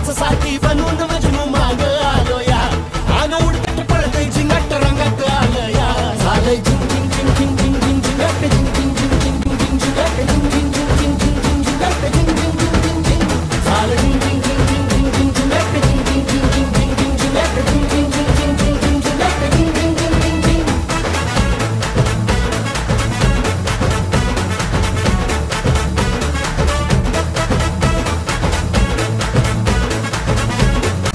तुझ्याच साठी बनून मजनू माग आलो या आग उडत पळतय झिंगाट रंगात आलं या झालंय झिंग झिंग झिंग झिंग झिंग झिंग झिंगाट झिंग झिंग झिंग झिंग झिंग झिंग झिंगाट झिंग झिंग झिंग झिंग झिंग झिंग झिंगाट झिंग झिंग झिंग झिंग झिंग झालं झिंग झिंग झिंग झिंग झिंग झिंग झिंगाट झिंग झिंग झिंग झिंग झिंग झिंग झिंगाट झिंग झिंग झिंग झिंग झिंग झिंग झिंगाट झिंग झिंग झिंग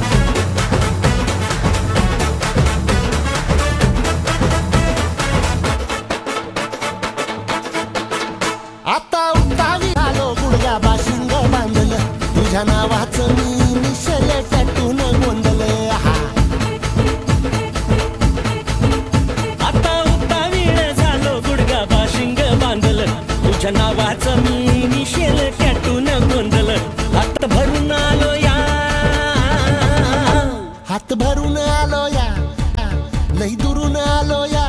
झिंग झिंग आता उतावी आलो गुडघा बाशिंग बांधलं तुझ्या नावाचं मी निशल टॅटून गोंधलं आता उतावीळ झालो गुडघा बाशिंग बांधलं तुझ्या नावाचं मी निशेल टॅटून गोंधलं हात भरून आलो या हात भरून आलो या लई दुरून आलो या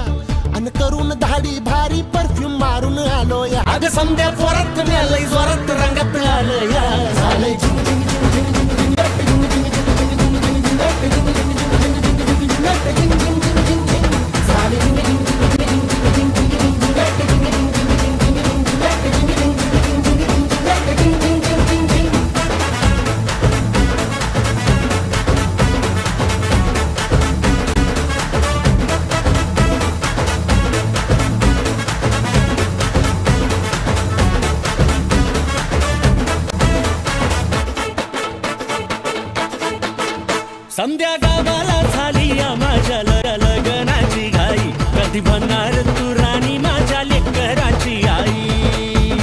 अन करून धाडी भारी परफ्यूम मारून आलो या अग समद्या जोरात लई जोरात रंगात आलं या झालंय झिंग झिंग झिंग झिंग झिंग झिंगाट झिंग झिंग झिंग झिंग झिंग झिंगाट झिंग झिंग झिंग झिंग झिंग झिंगाट झिंग झिंग झिंग झिंग झिंग झालंय झिंग झिंग झिंग झिंग झिंग झिंग झिंग झिंगाट झिंग झिंग झिंग झिंग झिंग झिंगाट झिंग झिंग झिंग झिंग झिंग झिंग झिंग झिंग संध्या गावाला झाली या माझ्या लग्नाची घाई कधी बनणार तू राणी माझ्या लेकराची आई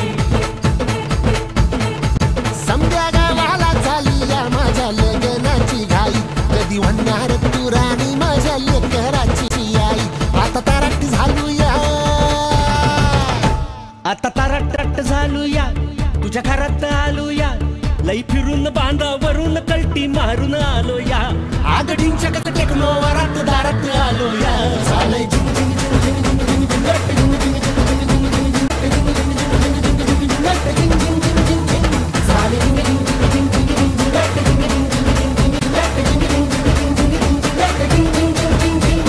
समद्या गावाला झाली या माझ्या लग्नाची घाई कधी म्हणणार तू राणी माझ्या लेकराची आई आता ताराटी झालू या आता तारट झालो या तुझ्या घरात आलो या लई फिरून बांधावरून कलटी मारून आलो या आग ढिंचक टेकनो वरात दारात आलो या झालंय झिंग झिंग झिंग झिंग झिंग झिंग झिंगाट झिंग झिंग झिंग झिंग झिंग झिंग झिंगाट झिंग झिंग झिंग झिंग झिंग झालंय झिंग झिंग झिंग झिंग झिंग झिंगाट झिंग झिंग झिंग झिंग झिंग झिंगाट झिंग झिंग झिंग झिंग झिंग झिंगाट झिंग झिंग झिंग झिंग झिंग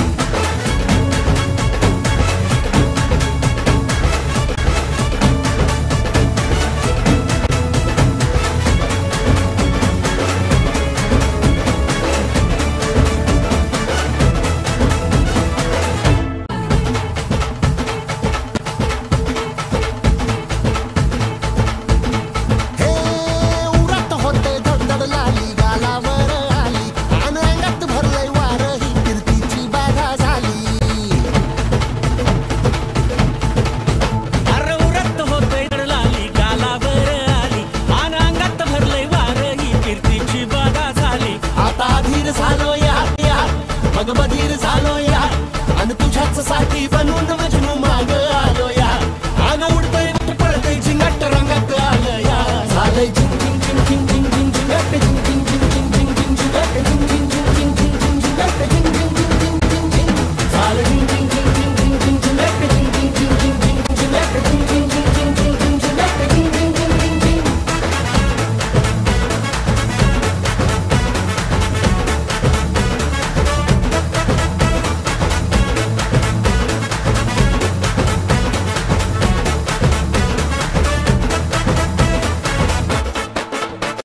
मग बधीर झालो या आणि तुझ्याच साठी बनून